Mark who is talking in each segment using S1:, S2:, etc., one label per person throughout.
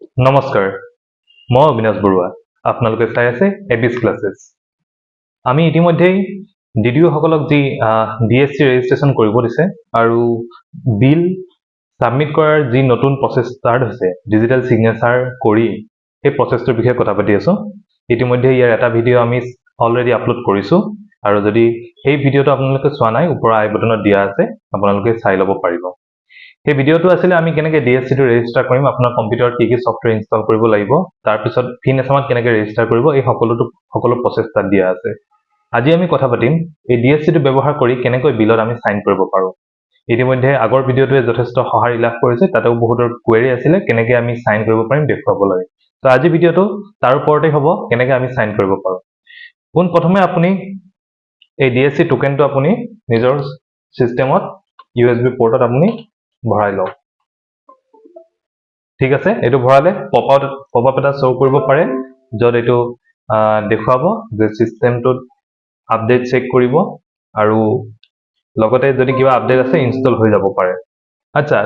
S1: নমস্কাৰ, মই অবিনাশ বৰুৱা। আপোনালোকে চাই আছে এবিছ ক্লাছেছ। আমি ইতিমধ্যেই DDO সকলক যি DSC ৰেজিষ্ট্ৰেশ্যন কৰিব দিছে আৰু বিল ছাবমিট কৰাৰ যি নতুন প্ৰচেছ ষ্টাৰ্ট হৈছে ডিজিটেল ছিগনেচাৰ কৰি সেই প্ৰচেছটোৰ বিষয়ে কথা পাতি আছোঁ। ইতিমধ্যে ইয়াৰ এটা ভিডিঅ' আমি অলৰেডি আপলোড কৰিছোঁ আৰু যদি সেই ভিডিঅ'টো আপোনালোকে চোৱা নাই ওপৰৰ আই বটনত দিয়া আছে, আপোনালোকে চাই ল'ব পাৰিব। সেই ভিডিঅ'টো আছিলে আমি কেনেকৈ DSCটো ৰেজিষ্টাৰ কৰিম, আপোনাৰ কম্পিউটাৰত কি কি ছফ্টৱেৰ ইনষ্টল কৰিব লাগিব, তাৰপিছত finassam কেনেকৈ ৰেজিষ্টাৰ কৰিব, এই সকলো প্ৰচেছ তাত দিয়া আছে। আজি আমি কথা পাতিম এই DSCটো ব্যৱহাৰ কৰি কেনেকৈ বিলত আমি সাইন কৰিব পাৰোঁ। ইতিমধ্যে আগৰ ভিডিঅ'টোৱে যথেষ্ট সঁহাৰি লাভ কৰিছে, তাতেও বহুতৰ কুৱেৰি আছিলে কেনেকৈ আমি সাইন কৰিব পাৰিম দেখুৱাব লাগে। তো আজি ভিডিঅ'টো তাৰ ওপৰতে হ'ব কেনেকৈ আমি সাইন কৰিব পাৰোঁ। পোনপ্ৰথমে আপুনি এই DSC টোকেনটো আপুনি নিজৰ চিষ্টেমত USB পৰ্টত আপুনি ভৰাই লওক। ঠিক আছে, এইটো ভৰালে পপ আপ এটা শ্ব' কৰিব পাৰে য'ত এইটো দেখুৱাব যে চিষ্টেমটোত আপডেট চেক কৰিব আৰু লগতে যদি কিবা আপডেট আছে ইনষ্টল হৈ যাব পাৰে। আচ্ছা,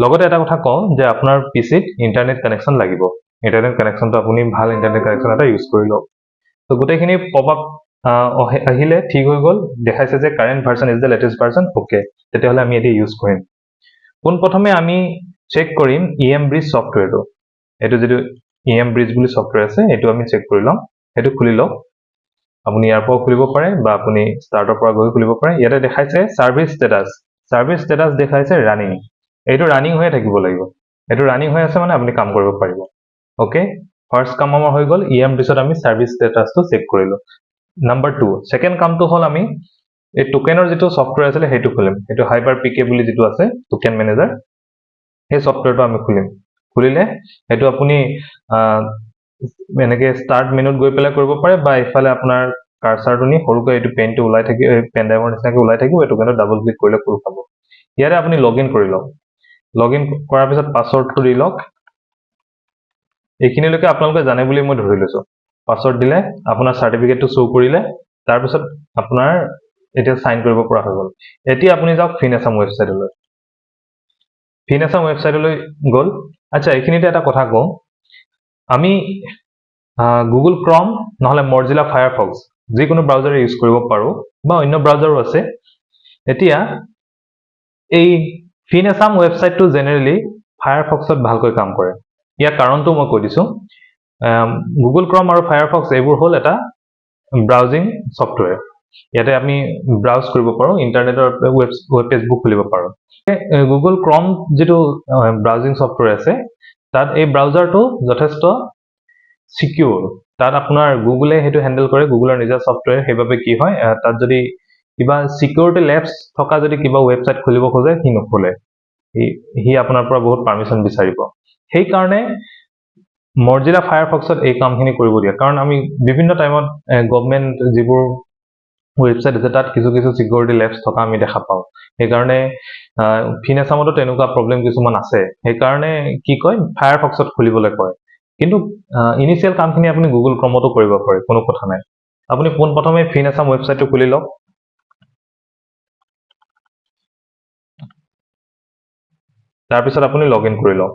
S1: লগতে এটা কথা কওঁ যে আপোনাৰ পিচিত ইণ্টাৰনেট কানেকশ্যন লাগিব। ইণ্টাৰনেট কানেকশ্যনটো আপুনি ভাল ইণ্টাৰনেট কানেকশ্যন এটা ইউজ কৰি লওক। তো গোটেইখিনি পপ আপ আহিলে ঠিক হৈ গ'ল, দেখাইছে যে current version is the latest version. Okay, তেতিয়াহ'লে আমি এতিয়া ইউজ কৰিম। পোনপ্ৰথমে আমি চেক কৰিম ব্ৰিজ ছফ্টৱেৰটো। এইটো যিটো ব্ৰিজ বুলি ছফ্টৱেৰ আছে এইটো আমি চেক কৰি ল'ম। সেইটো খুলি লওক। আপুনি ইয়াৰ পৰাও খুলিব পাৰে বা আপুনি ষ্টাৰ্টৰ পৰা গৈ খুলিব পাৰে। ইয়াতে দেখাইছে ছাৰ্ভিচ ষ্টেটাছ দেখাইছে ৰানিং। এইটো ৰানিং হৈয়ে থাকিব লাগিব। এইটো ৰানিং হৈ আছে মানে আপুনি কাম কৰিব পাৰিব। অ'কে, ফাৰ্ষ্ট কাম আমাৰ হৈ গ'ল ব্ৰিজত আমি ছাৰ্ভিচ ষ্টেটাছটো চেক কৰিলোঁ। নাম্বাৰ 2, ছেকেণ্ড কামটো হ'ল আমি এই টোকেনৰ যিটো ছফ্টৱেৰ আছিলে সেইটো খুলিম। এইটো হাইপাৰ PK বুলি যিটো আছে টোকেন মেনেজাৰ, সেই ছফ্টৱেৰটো আমি খুলিম। খুলিলে সেইটো আপুনি এনেকৈ ষ্টাৰ্ট মেনুত গৈ পেলাই কৰিব পাৰে বা ইফালে আপোনাৰ কাৰ্চাৰটো নি সৰুকৈ এইটো পেনটো ওলাই থাকিব, পেন ড্ৰাইভৰ নিচিনাকৈ ওলাই থাকিব, এইটো কিন্তু ডাবল ক্লিক কৰিলে খোল খাব। ইয়াতে আপুনি লগ ইন কৰি লওক। লগ ইন কৰাৰ পিছত পাছৱৰ্ডটো দি লওক। এইখিনিলৈকে আপোনালোকে জানে বুলি মই ধৰি লৈছোঁ। পাছৱৰ্ড দিলে আপোনাৰ চাৰ্টিফিকেটটো শ্ব' কৰিলে, তাৰপিছত আপোনাৰ এতিয়া সাইন কৰিব পৰা হৈ গ'ল। এতিয়া আপুনি যাওক finassam ৱেবছাইটলৈ। finassam ৱেবছাইটলৈ গ'ল। আচ্ছা, এইখিনিতে এটা কথা কওঁ, আমি গুগল ক্ৰম নহ'লে মজিলা ফায়াৰফক্স যিকোনো ব্ৰাউজাৰে ইউজ কৰিব পাৰোঁ বা অন্য ব্ৰাউজাৰো আছে। এতিয়া এই finassam ৱেবছাইটটো জেনেৰেলি ফায়াৰফক্সত ভালকৈ কাম কৰে। ইয়াৰ কাৰণটো মই কৈ দিছোঁ। গুগল ক্ৰম আৰু ফায়াৰফক্স এইবোৰ হ'ল এটা ব্ৰাউজিং ছফ্টৱেৰ। ইয়াতে আমি ব্ৰাউজ কৰিব পাৰোঁ, ইণ্টাৰনেটৰ ৱেব পেজবোৰ খুলিব পাৰোঁ। গুগল ক্ৰম যিটো ব্ৰাউজিং ছফ্টৱেৰ আছে তাত এই ব্ৰাউজাৰটো যথেষ্ট চিকিউৰ। তাত আপোনাৰ গুগলে সেইটো হেণ্ডেল কৰে, গুগলৰ নিজা ছফ্টৱেৰ। সেইবাবে কি হয়, তাত যদি কিবা চিকিউৰিটি লেপছ থকা যদি কিবা ৱেবছাইট খুলিব খোজে সি নোখোলে, সি আপোনাৰ পৰা বহুত পাৰ্মিশ্যন বিচাৰিব। সেইকাৰণে মজিলা ফায়াৰফক্সত এই কামখিনি কৰিব দিয়ে, কাৰণ আমি বিভিন্ন টাইমত গভৰ্ণমেণ্ট যিবোৰ ৱেবছাইট আছে তাত কিছু চিকিউৰিটি লেপছ থকা আমি দেখা পাওঁ। সেইকাৰণে finasamতো তেনেকুৱা প্ৰব্লেম কিছুমান আছে। সেইকাৰণে কি কয়, ফায়াৰফক্সত খুলিবলৈ কয়। কিন্তু ইনিচিয়েল কামখিনি আপুনি গুগল ক্ৰমতো কৰিব পাৰে, কোনো কথা নাই। আপুনি পোনপ্ৰথমে finassam ৱেবছাইটটো খুলি লওক। তাৰপিছত আপুনি লগ ইন কৰি লওক।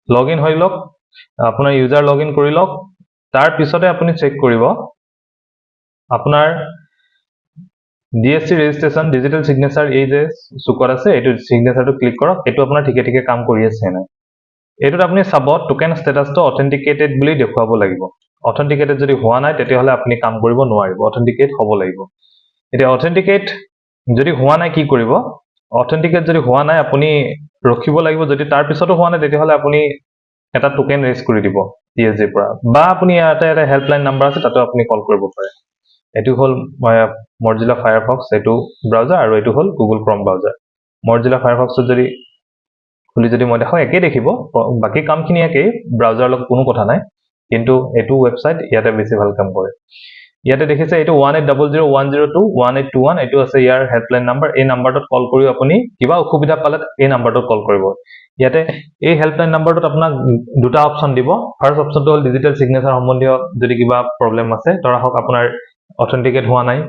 S1: লগ ইন হৈ লওক, আপোনাৰ ইউজাৰ লগ ইন কৰি লওক। তাৰপিছতে আপুনি চেক কৰিব আপোনাৰ DSC ৰেজিষ্ট্ৰেশ্যন ডিজিটেল ছিগনেচাৰ এই যে চুকত আছে, এইটো ছিগনেচাৰটো ক্লিক কৰক। এইটো আপোনাৰ ঠিকে কাম কৰি আছে নাই। এইটোত আপুনি চাব টোকেন ষ্টেটাছটো অথেণ্টিকেটেড বুলি দেখুৱাব লাগিব। অথেণ্টিকেটেড যদি হোৱা নাই তেতিয়াহ'লে আপুনি কাম কৰিব নোৱাৰিব, অথেণ্টিকেট হ'ব লাগিব। এতিয়া অথেণ্টিকেট যদি হোৱা নাই কি কৰিব, অথেণ্টিকেট যদি হোৱা নাই আপুনি ৰখিব লাগিব। যদি তাৰ পিছতো হোৱা নাই তেতিয়াহ'লে আপুনি এটা টোকেন ৰেজ কৰি দিব DSCৰ পৰা, বা আপুনি ইয়াতে এটা হেল্পলাইন নাম্বাৰ আছে তাতো আপুনি কল কৰিব পাৰে। এইটো হ'ল মজিলা ফায়াৰফক্স, এইটো ব্ৰাউজাৰ, আৰু এইটো হ'ল গুগল ক্ৰম ব্ৰাউজাৰ। মজিলা ফায়াৰফক্সত যদি খুলি যদি মই দেখাওঁ একেই দেখিব, বাকী কামখিনি একেই, ব্ৰাউজাৰৰ লগত কোনো কথা নাই। কিন্তু এইটো ৱেবছাইট ইয়াতে বেছি ভাল কাম কৰে। ইয়াতে দেখিছে এইটো 180010211821, এইটো আছে ইয়াৰ হেল্পলাইন নাম্বাৰ। এই নাম্বাৰটোত কল কৰি আপুনি কিবা অসুবিধা পালে এই নাম্বাৰটোত কল কৰিব। ইয়াতে এই হেল্পলাইন নাম্বাৰটোত আপোনাক দুটা অপশ্যন দিব। ফাৰ্ষ্ট অপশ্যনটো হ'ল ডিজিটেল ছিগনেচাৰ সম্বন্ধীয় যদি কিবা প্ৰব্লেম আছে, ধৰা হওক আপোনাৰ অথেণ্টিকেট হোৱা নাই,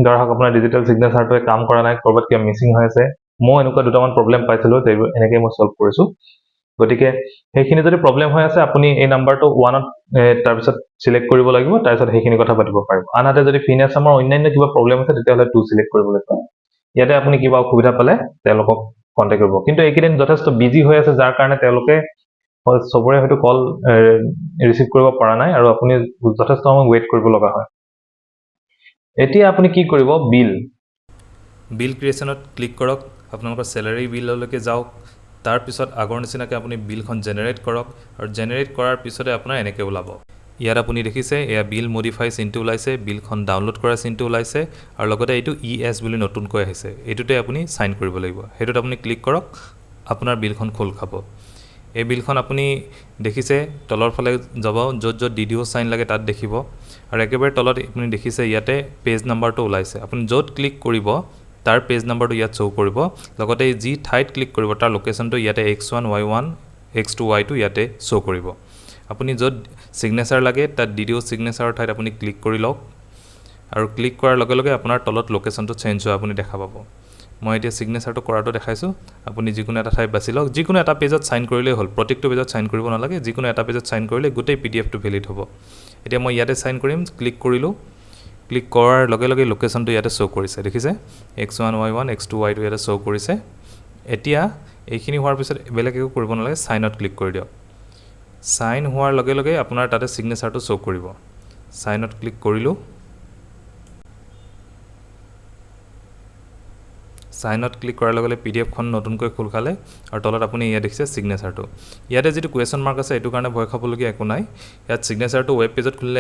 S1: ধৰা হওক আপোনাৰ ডিজিটেল ছিগনেচাৰটোৱে কাম কৰা নাই, ক'ৰবাত কিবা মিচিং হৈ আছে, মই এনেকুৱা দুটামান প্ৰব্লেম পাইছিলোঁ, এনেকৈ মই সলভ কৰিছোঁ। গতিকে সেইখিনি যদি প্ৰব্লেম হৈ আছে, আপুনি এই নাম্বাৰটো 1ত তাৰপিছত চিলেক্ট কৰিব লাগিব, তাৰপিছত সেইখিনি কথা পাতিব পাৰিব। আনহাতে যদি ফিনাছামৰ অন্যান্য কিবা প্ৰব্লেম আছে, তেতিয়াহ'লে 2 চিলেক্ট কৰিব লাগিব। ইয়াতে আপুনি কিবা অসুবিধা পালে তেওঁলোকক কণ্টেক্ট কৰিব। কিন্তু এইকেইদিন যথেষ্ট বিজি হৈ আছে, যাৰ কাৰণে তেওঁলোকে চবৰে হয়তো কল ৰিচিভ কৰিব পৰা নাই, আৰু আপুনি যথেষ্ট সময় ৱেইট কৰিব লগা হয়। এতিয়া আপুনি কি কৰিব, বিল ক্ৰিয়েশ্যনত ক্লিক কৰক, আপোনালোকৰ চেলাৰী বিললৈকে যাওক। তাৰপিছত আগৰ নিচিনাকৈ আপুনি বিলখন জেনেৰেট কৰক, আৰু জেনেৰেট কৰাৰ পিছতে আপোনাৰ এনেকৈ ওলাব। ইয়াত আপুনি দেখিছে এয়া বিল মডিফাই চিনটো ওলাইছে, বিলখন ডাউনলোড কৰা চিনটো ওলাইছে, আৰু লগতে এইটো ES বুলি নতুনকৈ আহিছে। এইটোতে আপুনি চাইন কৰিব লাগিব। সেইটোত আপুনি ক্লিক কৰক, আপোনাৰ বিলখন খোল খাব। এই বিলখন আপুনি দেখিছে তলৰ ফালে যাব, য'ত DDO চাইন লাগে তাত দেখিব, আৰু একেবাৰে তলত আপুনি দেখিছে ইয়াতে পেজ নাম্বাৰটো ওলাইছে। আপুনি য'ত ক্লিক কৰিব তাৰ পেজ নাম্বাৰটো ইয়াত শ্ব' কৰিব, লগতে যি ঠাইত ক্লিক কৰিব তাৰ লোকেশ্যনটো ইয়াতে X1 Y1 X2 Y2 ইয়াতে শ্ব' কৰিব। আপুনি য'ত ছিগনেচাৰ লাগে তাত DDO ছিগনেচাৰৰ ঠাইত আপুনি ক্লিক কৰি লওক, আৰু ক্লিক কৰাৰ লগে লগে আপোনাৰ তলত লোকেশ্যনটো চেঞ্জ হোৱা আপুনি দেখা পাব। মই এতিয়া ছিগনেচাৰটো কৰাটো দেখাইছোঁ। আপুনি যিকোনো এটা ঠাইত বাছি লওক, যিকোনো এটা পেজত চাইন কৰিলেই হ'ল, প্ৰত্যেকটো পেজত চাইন কৰিব নালাগে, যিকোনো এটা পেজত চাইন কৰিলে গোটেই PDFটো ভেলিড হ'ব। এতিয়া মই ইয়াতে চাইন কৰিম, ক্লিক কৰিলোঁ। ক্লিক কৰাৰ লগে লগে লোকেশ্যনটো ইয়াতে শ্ব' কৰিছে, দেখিছে X1 Y1 X2 Y2 ইয়াতে শ্ব' কৰিছে। এতিয়া এইখিনি হোৱাৰ পিছত বেলেগ একো কৰিব নালাগে, চাইনত ক্লিক কৰি দিয়ক। চাইন হোৱাৰ লগে লগে আপোনাৰ তাতে ছিগনেচাৰটো শ্ব' কৰিব। চাইনত ক্লিক কৰিলোঁ। চাইনত ক্লিক কৰাৰ লগে লগে PDFখন নতুনকৈ খোল খালে, আৰু তলত আপুনি ইয়াত দেখিছে ছিগনেচাৰটো। ইয়াতে যিটো কুৱেশ্যন মাৰ্ক আছে এইটো কাৰণে ভয় খাবলগীয়া একো নাই। ইয়াত ছিগনেচাৰটো ৱেব পেজত খুলিলে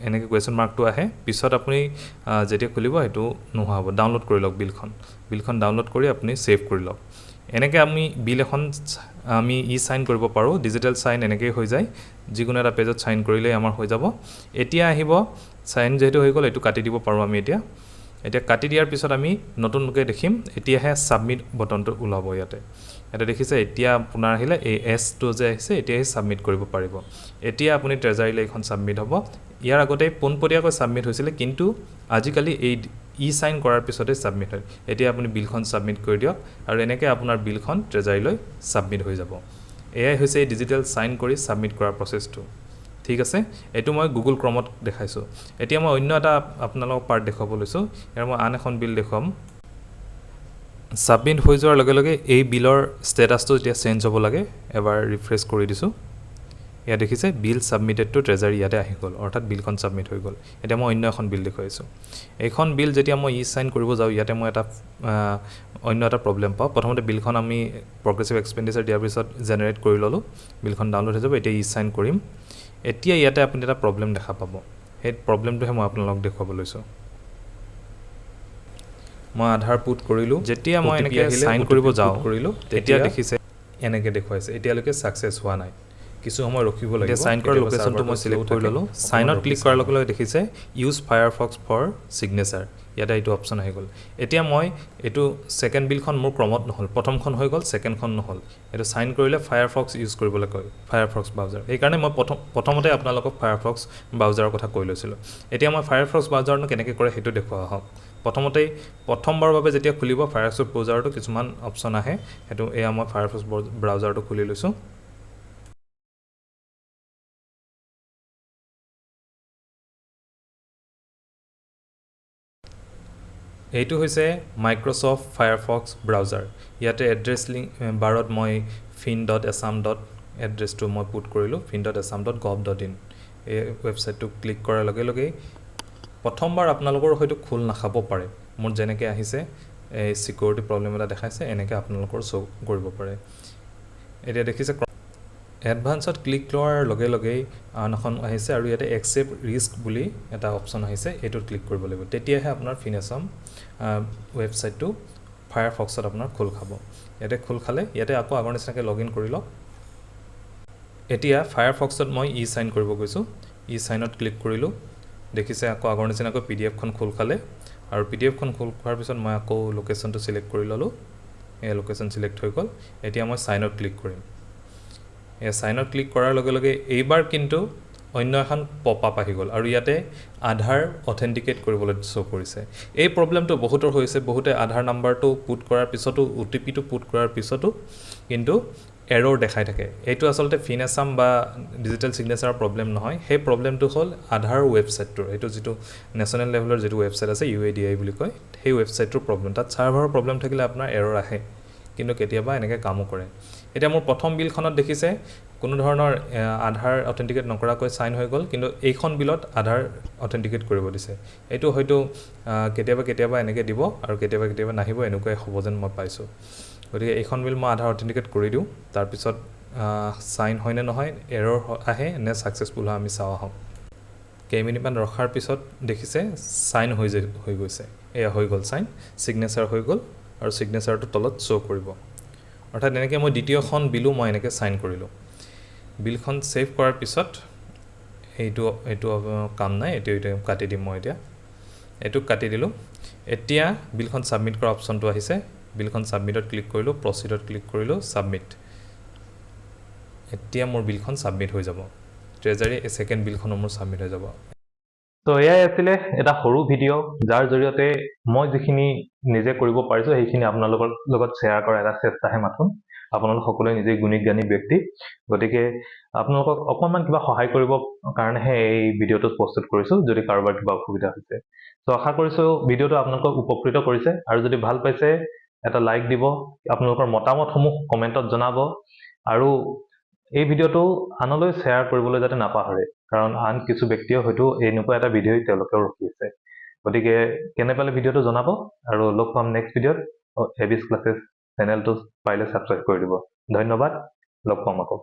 S1: এনেকৈ কুৱেশ্যন মাৰ্কটো আহে, পিছত আপুনি যেতিয়া খুলিব সেইটো নোহোৱা হ'ব। ডাউনলোড কৰি লওক বিলখন ডাউনলোড কৰি আপুনি ছেভ কৰি লওক। এনেকৈ আমি বিল এখন আমি চাইন কৰিব পাৰোঁ, ডিজিটেল চাইন এনেকৈয়ে হৈ যায়। যিকোনো এটা পেজত চাইন কৰিলেই আমাৰ হৈ যাব। এতিয়া আহিব চাইন যিহেতু হৈ গ'ল, এইটো কাটি দিব পাৰোঁ আমি এতিয়া কাটি দিয়াৰ পিছত আমি নতুনকৈ দেখিম, এতিয়াহে ছাবমিট বটনটো ওলাব। ইয়াতে দেখিছে, এতিয়া আপোনাৰ আহিলে এই এছটো যে আহিছে, এতিয়াহে ছাবমিট কৰিব পাৰিব। এতিয়া আপুনি ট্ৰেজাৰীলৈ এইখন ছাবমিট হ'ব। ইয়াৰ আগতে পোনপটীয়াকৈ ছাবমিট হৈছিলে, কিন্তু আজিকালি এই চাইন কৰাৰ পিছতে ছাবমিট হয়। এতিয়া আপুনি বিলখন ছাবমিট কৰি দিয়ক, আৰু এনেকৈ আপোনাৰ বিলখন ট্ৰেজাৰীলৈ ছাবমিট হৈ যাব। এয়াই হৈছে এই ডিজিটেল চাইন কৰি ছাবমিট কৰাৰ প্ৰচেছটো। ঠিক আছে, এইটো মই গুগল ক্ৰমত দেখাইছোঁ। এতিয়া মই অন্য এটা আপোনালোকক পাৰ্ট দেখুৱাব লৈছোঁ। ইয়াৰ মই আন এখন বিল দেখুৱাম। ছাবমিট হৈ যোৱাৰ লগে লগে এই বিলৰ ষ্টেটাছটো এতিয়া চেঞ্জ হ'ব লাগে। এবাৰ ৰিফ্ৰেছ কৰি দিছোঁ। ইয়াত দেখিছে বিল ছাবমিটেড টু ট্ৰেজাৰী ইয়াতে আহি গ'ল, অৰ্থাৎ বিলখন ছাবমিট হৈ গ'ল। এতিয়া মই অন্য এখন বিল দেখুৱাইছোঁ। এইখন বিল যেতিয়া মই চাইন কৰিব যাওঁ, ইয়াতে মই অন্য এটা প্ৰব্লেম পাওঁ। প্ৰথমতে বিলখন আমি প্ৰগ্ৰেছিভ এক্সপেণ্ডিচাৰ দিয়াৰ পিছত জেনেৰেট কৰি ল'লোঁ, বিলখন ডাউনলোড হৈ যাব। এতিয়া চাইন কৰিম। এতিয়া ইয়াতে আপুনি এটা প্ৰব্লেম দেখা পাব। সেই প্ৰব্লেমটোহে মই আপোনালোকক দেখুৱাব লৈছোঁ। মই আধাৰ পুট কৰিলোঁ। যেতিয়া মই এনেকৈ চাইন কৰিব যাওঁ তেতিয়া দেখিছে এনেকৈ দেখুৱাইছে এতিয়ালৈকে ছাকচেছ হোৱা নাই, কিছু সময় ৰখিব লাগিব। চাইন কৰাৰ লোকেশ্যনটো মই চিলেক্ট কৰি ল'লোঁ। চাইনত ক্লিক কৰাৰ লগে লগে দেখিছে ইউজ ফায়াৰফক্স ফৰ ছিগনেচাৰ, ইয়াতে এইটো অপশ্যন আহি গ'ল। এতিয়া মই এইটো ছেকেণ্ড বিলখন মোৰ ক্ৰমত নহ'ল, প্ৰথমখন হৈ গ'ল, ছেকেণ্ডখন নহ'ল। এইটো চাইন কৰিলে ফায়াৰফক্স ইউজ কৰিবলৈ কয়, ফায়াৰফক্স ব্ৰাউজাৰ। সেইকাৰণে মই প্ৰথমতে আপোনালোকক ফায়াৰফক্স ব্ৰাউজাৰৰ কথা কৈ লৈছিলোঁ। এতিয়া মই ফায়াৰফক্স ব্ৰাউজাৰনো কেনেকৈ কৰে সেইটো দেখুওৱা হওক। প্ৰথমবাৰৰ বাবে যেতিয়া খুলিব ফায়াৰফক্স ব্ৰাউজাৰটো কিছুমান অপশ্যন আহে, সেইটো এয়া মই ফায়াৰফক্স ব্ৰাউজাৰটো খুলি লৈছোঁ। এইটো হৈছে মাইক্ৰ'ছফ্ট ফায়াৰফক্স ব্ৰাউজাৰ। ইয়াতে এড্ৰেছ লিংক বাৰত মই fin.assam. এড্ৰেছটো মই পুট কৰিলোঁ, fin.assam.gov.in। এই ৱেবছাইটটো ক্লিক কৰাৰ লগে লগেই প্ৰথমবাৰ আপোনালোকৰ হয়তো খোল নাখাব পাৰে। মোৰ যেনেকৈ আহিছে এই ছিকিউৰিটি প্ৰব্লেম এটা দেখাইছে, এনেকৈ আপোনালোকৰ শ্ব' কৰিব পাৰে। এতিয়া দেখিছে এডভান্সত ক্লিক কৰাৰ লগে লগেই আন এখন আহিছে, আৰু ইয়াতে একচেপ্ট ৰিস্ক বুলি এটা অপশ্যন আহিছে, এইটোত ক্লিক কৰিব লাগিব। তেতিয়াহে আপোনাৰ ফিনাছাম ৱেবছাইটটো ফায়াৰফক্সত আপোনাৰ খোল খাব। ইয়াতে খোল খালে ইয়াতে আকৌ আগৰ নিচিনাকৈ লগ ইন কৰি লওক। এতিয়া ফায়াৰফক্সত মই চাইন কৰিব গৈছোঁ। চাইনত ক্লিক কৰিলোঁ। দেখিছে আকৌ আগৰ নিচিনাকৈ PDFখন খোল খালে, আৰু PDFখন খোল খোৱাৰ পিছত মই আকৌ লোকেশ্যনটো চিলেক্ট কৰি ল'লোঁ। এই লোকেশ্যন চিলেক্ট হৈ গ'ল। এতিয়া মই চাইনত ক্লিক কৰিম। চাইনত ক্লিক কৰাৰ লগে লগে এইবাৰ কিন্তু
S2: অন্য এখন পপ আপ আহি গ'ল আৰু ইয়াতে আধাৰ অথেণ্টিকেট কৰিবলৈ শ্ব' কৰিছে। এই প্ৰব্লেমটো বহুতৰ হৈছে, বহুতে আধাৰ নাম্বাৰটো পুট কৰাৰ পিছতো OTP-টো পুট কৰাৰ পিছতো কিন্তু এৰ'ৰ দেখাই থাকে। এইটো আচলতে finassam বা ডিজিটেল ছিগনেচাৰৰ প্ৰব্লেম নহয়, সেই প্ৰব্লেমটো হ'ল আধাৰ ৱেবছাইটটোৰ, এইটো যিটো নেশ্যনেল লেভেলৰ যিটো ৱেবছাইট আছে UIDI বুলি কয়, সেই ৱেবছাইটটোৰ প্ৰব্লেম। তাত ছাৰ্ভাৰৰ প্ৰব্লেম থাকিলে আপোনাৰ এৰ'ৰ আহে, কিন্তু কেতিয়াবা এনেকৈ কামো কৰে। এতিয়া মোৰ প্ৰথম বিলখনত দেখিছে কোনো ধৰণৰ আধাৰ অথেণ্টিকেট নকৰাকৈ চাইন হৈ গ'ল, কিন্তু এইখন বিলত আধাৰ অথেণ্টিকেট কৰিব দিছে। এইটো হয়তো কেতিয়াবা এনেকৈ দিব আৰু কেতিয়াবা নাহিব, এনেকুৱাই হ'ব যেন মই পাইছোঁ। গতিকে এইখন বিল মই আধাৰ অথেণ্টিকেট কৰি দিওঁ, তাৰপিছত চাইন হয় নে নহয়, এৰ'ৰ আহে নে ছাকচেছফুল হয় আমি চাওঁ আহক। কেইমিনিটমান ৰখাৰ পিছত দেখিছে চাইন হৈ গৈছে, এয়া হৈ গ'ল চাইন, ছিগনেচাৰ হৈ গ'ল আৰু ছিগনেচাৰটো তলত শ্ব' কৰিব। অৰ্থাৎ এনেকৈ মই দ্বিতীয়খন বিলো মই এনেকৈ চাইন কৰিলোঁ। বিলখন ছেভ কৰাৰ পিছত এইটো কাম নাই, এইটো কাটি দিম মই এতিয়া। এইটোক কাটি দিলোঁ। এতিয়া বিলখন ছাবমিট কৰা অপশ্যনটো আহিছে, বিলখন ছাবমিটত ক্লিক কৰিলোঁ, প্ৰচিডত ক্লিক কৰিলোঁ, ছাবমিট। এতিয়া মোৰ বিলখন ছাবমিট হৈ যাব, ট্ৰেজাৰী ছেকেণ্ড বিলখনো মোৰ ছাবমিট হৈ যাব।
S1: তো এয়াই আছিলে এটা সৰু ভিডিঅ' যাৰ জৰিয়তে মই যিখিনি নিজে কৰিব পাৰিছোঁ সেইখিনি আপোনালোকৰ লগত শ্বেয়াৰ কৰাৰ এটা চেষ্টাহে মাথোন। আপোনালোক সকলোৱে নিজেই গুণী জ্ঞানী ব্যক্তি, গতিকে আপোনালোকক অকণমান কিবা সহায় কৰিবৰ কাৰণেহে এই ভিডিঅ'টো প্ৰস্তুত কৰিছোঁ, যদি কাৰোবাৰ কিবা অসুবিধা হৈছে। তো আশা কৰিছোঁ ভিডিঅ'টো আপোনালোকক উপকৃত কৰিছে, আৰু যদি ভাল পাইছে এটা লাইক দিব, আপোনালোকৰ মতামতসমূহ কমেণ্টত জনাব, আৰু এই ভিডিঅ'টো আনলৈ শ্বেয়াৰ কৰিবলৈ যাতে নাপাহৰে, কাৰণ আন কিছু ব্যক্তিয়ে হয়তো এনেকুৱা এটা ভিডিঅ'ই তেওঁলোকেও ৰখি আছে। গতিকে কেনে পালে ভিডিঅ'টো জনাব, আৰু লগ পাম নেক্সট ভিডিঅ'ত। এবিছ ক্লাছেছ চেনেলটো পাৰিলে ছাবস্ক্ৰাইব কৰি দিব। ধন্যবাদ, লগ পাম আকৌ।